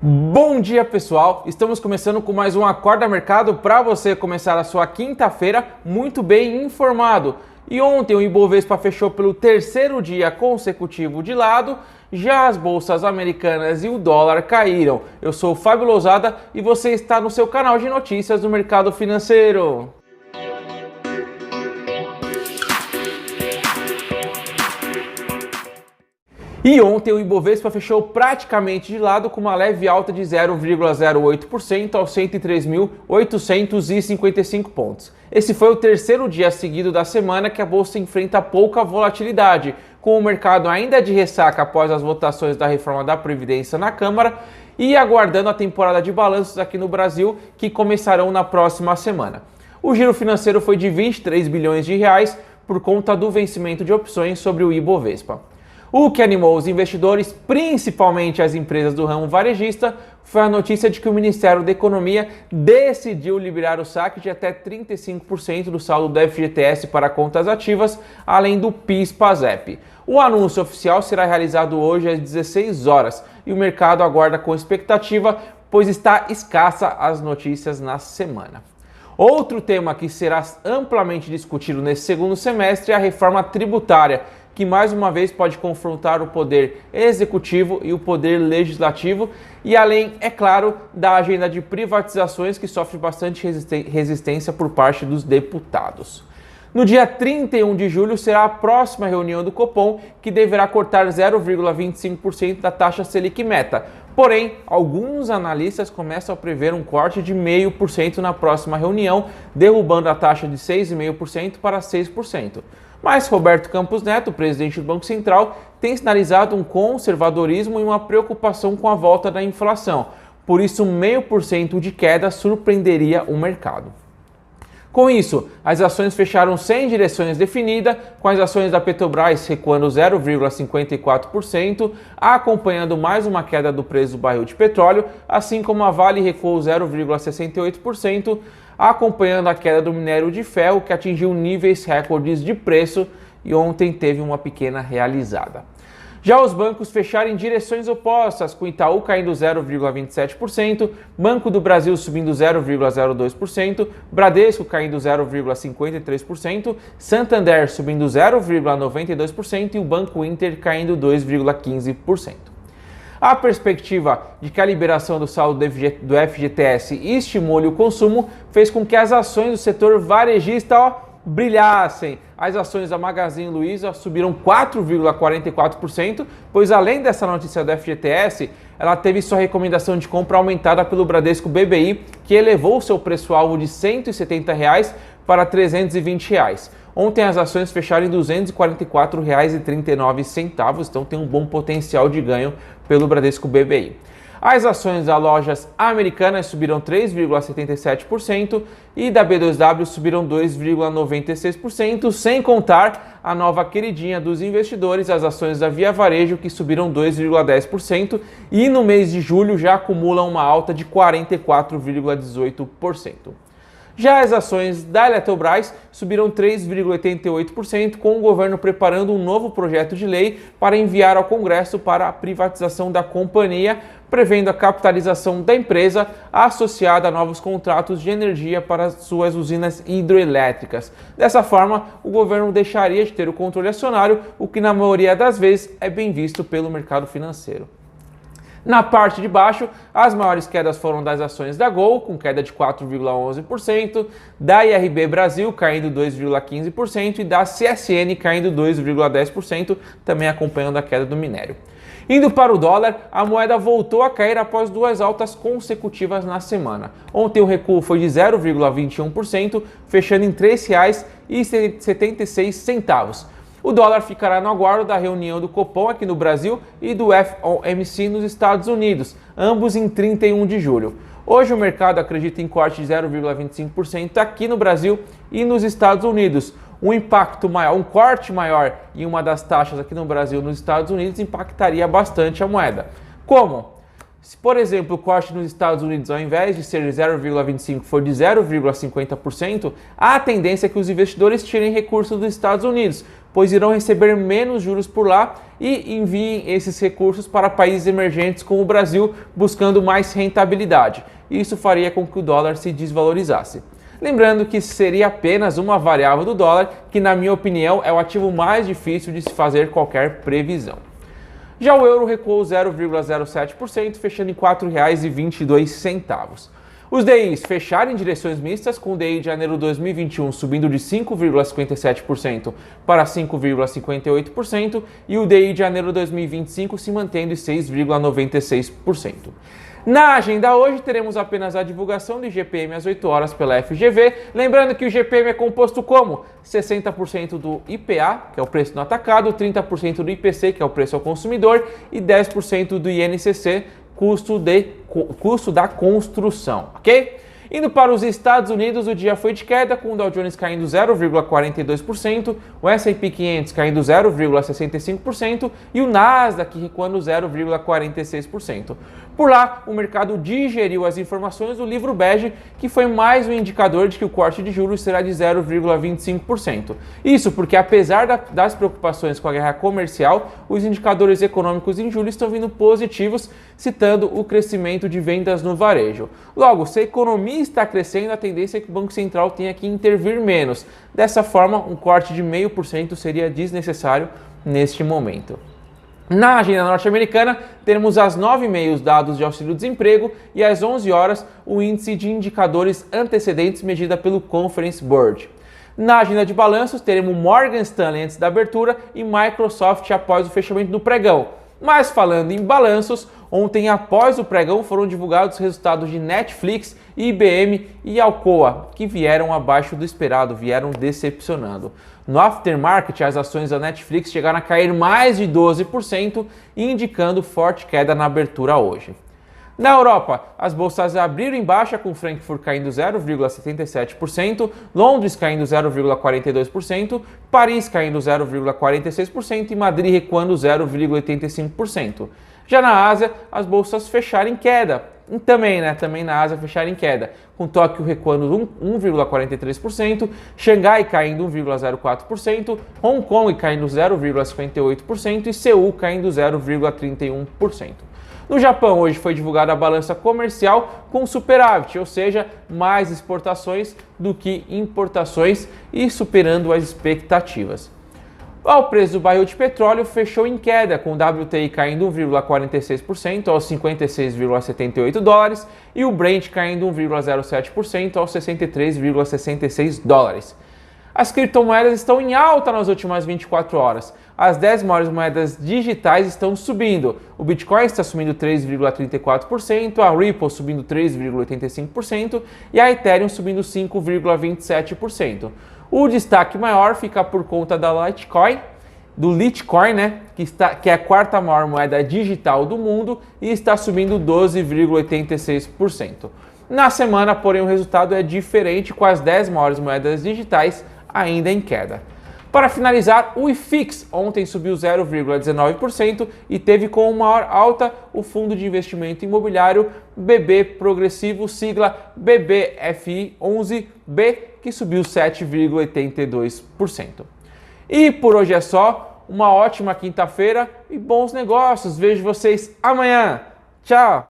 Bom dia, pessoal! Estamos começando com mais um Acorda Mercado para você começar a sua quinta-feira muito bem informado. E ontem o Ibovespa fechou pelo terceiro dia consecutivo de lado, já as bolsas americanas e o dólar caíram. Eu sou o Fábio Lousada e você está no seu canal de notícias do mercado financeiro. E ontem o Ibovespa fechou praticamente de lado com uma leve alta de 0,08% aos 103.855 pontos. Esse foi o terceiro dia seguido da semana que a bolsa enfrenta pouca volatilidade, com o mercado ainda de ressaca após as votações da reforma da Previdência na Câmara e aguardando a temporada de balanços aqui no Brasil, que começarão na próxima semana. O giro financeiro foi de 23 bilhões de reais por conta do vencimento de opções sobre o Ibovespa. O que animou os investidores, principalmente as empresas do ramo varejista, foi a notícia de que o Ministério da Economia decidiu liberar o saque de até 35% do saldo do FGTS para contas ativas, além do PIS/PASEP. O anúncio oficial será realizado hoje às 16 horas e o mercado aguarda com expectativa, pois está escassa as notícias na semana. Outro tema que será amplamente discutido nesse segundo semestre é a reforma tributária, que mais uma vez pode confrontar o poder executivo e o poder legislativo, e além, é claro, da agenda de privatizações que sofre bastante resistência por parte dos deputados. No dia 31 de julho será a próxima reunião do Copom, que deverá cortar 0,25% da taxa Selic meta. Porém, alguns analistas começam a prever um corte de 0,5% na próxima reunião, derrubando a taxa de 6,5% para 6%. Mas Roberto Campos Neto, presidente do Banco Central, tem sinalizado um conservadorismo e uma preocupação com a volta da inflação. Por isso, 0,5% de queda surpreenderia o mercado. Com isso, as ações fecharam sem direções definidas, com as ações da Petrobras recuando 0,54%, acompanhando mais uma queda do preço do barril de petróleo, assim como a Vale recuou 0,68%, acompanhando a queda do minério de ferro, que atingiu níveis recordes de preço e ontem teve uma pequena realizada. Já os bancos fecharam em direções opostas, com Itaú caindo 0,27%, Banco do Brasil subindo 0,02%, Bradesco caindo 0,53%, Santander subindo 0,92% e o Banco Inter caindo 2,15%. A perspectiva de que a liberação do saldo do FGTS estimule o consumo fez com que as ações do setor varejista brilhassem. As ações da Magazine Luiza subiram 4,44%, pois além dessa notícia do FGTS, ela teve sua recomendação de compra aumentada pelo Bradesco BBI, que elevou seu preço-alvo de R$ 170 para R$ 320. Ontem as ações fecharam em R$ 244,39, então tem um bom potencial de ganho pelo Bradesco BBI. As ações das lojas americanas subiram 3,77% e da B2W subiram 2,96%, sem contar a nova queridinha dos investidores, as ações da Via Varejo, que subiram 2,10% e no mês de julho já acumulam uma alta de 44,18%. Já as ações da Eletrobras subiram 3,88%, com o governo preparando um novo projeto de lei para enviar ao Congresso para a privatização da companhia, prevendo a capitalização da empresa associada a novos contratos de energia para suas usinas hidroelétricas. Dessa forma, o governo deixaria de ter o controle acionário, o que na maioria das vezes é bem visto pelo mercado financeiro. Na parte de baixo, as maiores quedas foram das ações da Gol, com queda de 4,11%, da IRB Brasil caindo 2,15% e da CSN caindo 2,10%, também acompanhando a queda do minério. Indo para o dólar, a moeda voltou a cair após duas altas consecutivas na semana. Ontem o recuo foi de 0,21%, fechando em R$ 3,76. O dólar ficará no aguardo da reunião do Copom aqui no Brasil e do FOMC nos Estados Unidos, ambos em 31 de julho. Hoje o mercado acredita em corte de 0,25% aqui no Brasil e nos Estados Unidos. Um corte maior em uma das taxas aqui no Brasil e nos Estados Unidos impactaria bastante a moeda. Como? Se, por exemplo, o corte nos Estados Unidos, ao invés de ser de 0,25%, for de 0,50%, a tendência é que os investidores tirem recursos dos Estados Unidos, pois irão receber menos juros por lá e enviem esses recursos para países emergentes como o Brasil, buscando mais rentabilidade. Isso faria com que o dólar se desvalorizasse. Lembrando que seria apenas uma variável do dólar, que na minha opinião é o ativo mais difícil de se fazer qualquer previsão. Já o euro recuou 0,07%, fechando em R$ 4,22. Os DIs fecharam em direções mistas, com o DI de janeiro de 2021 subindo de 5,57% para 5,58% e o DI de janeiro de 2025 se mantendo em 6,96%. Na agenda hoje teremos apenas a divulgação do IGPM às 8 horas pela FGV, lembrando que o IGPM é composto como 60% do IPA, que é o preço no atacado, 30% do IPC, que é o preço ao consumidor, e 10% do INCC, custo da construção, ok? Indo para os Estados Unidos, o dia foi de queda, com o Dow Jones caindo 0,42%, o S&P 500 caindo 0,65% e o Nasdaq recuando 0,46%. Por lá, o mercado digeriu as informações do livro bege, que foi mais um indicador de que o corte de juros será de 0,25%. Isso porque, apesar das preocupações com a guerra comercial, os indicadores econômicos em julho estão vindo positivos, citando o crescimento de vendas no varejo. Logo, se a economia está crescendo, a tendência é que o Banco Central tenha que intervir menos. Dessa forma, um corte de 0,5% seria desnecessário neste momento. Na agenda norte-americana, teremos às 9h30 os dados de auxílio-desemprego e às 11 horas o índice de indicadores antecedentes medida pelo Conference Board. Na agenda de balanços, teremos Morgan Stanley antes da abertura e Microsoft após o fechamento do pregão. Mas falando em balanços, ontem após o pregão foram divulgados os resultados de Netflix, IBM e Alcoa, que vieram abaixo do esperado, vieram decepcionando. No aftermarket, as ações da Netflix chegaram a cair mais de 12%, indicando forte queda na abertura hoje. Na Europa, as bolsas abriram em baixa, com Frankfurt caindo 0,77%, Londres caindo 0,42%, Paris caindo 0,46% e Madrid recuando 0,85%. Já na Ásia, as bolsas fecharam em queda. Também na Ásia fecharam em queda, com Tóquio recuando 1,43%, Xangai caindo 1,04%, Hong Kong caindo 0,58% e Seul caindo 0,31%. No Japão, hoje foi divulgada a balança comercial com superávit, ou seja, mais exportações do que importações e superando as expectativas. O preço do barril de petróleo fechou em queda, com o WTI caindo 1,46% aos 56,78 dólares e o Brent caindo 1,07% aos 63,66 dólares. As criptomoedas estão em alta nas últimas 24 horas. As 10 maiores moedas digitais estão subindo. O Bitcoin está subindo 3,34%, a Ripple subindo 3,85% e a Ethereum subindo 5,27%. O destaque maior fica por conta da Litecoin, que é a quarta maior moeda digital do mundo e está subindo 12,86%. Na semana, porém, o resultado é diferente, com as 10 maiores moedas digitais ainda em queda. Para finalizar, o IFIX ontem subiu 0,19% e teve como maior alta o fundo de investimento imobiliário BB Progressivo, sigla BBFI11B, que subiu 7,82%. E por hoje é só, uma ótima quinta-feira e bons negócios. Vejo vocês amanhã. Tchau!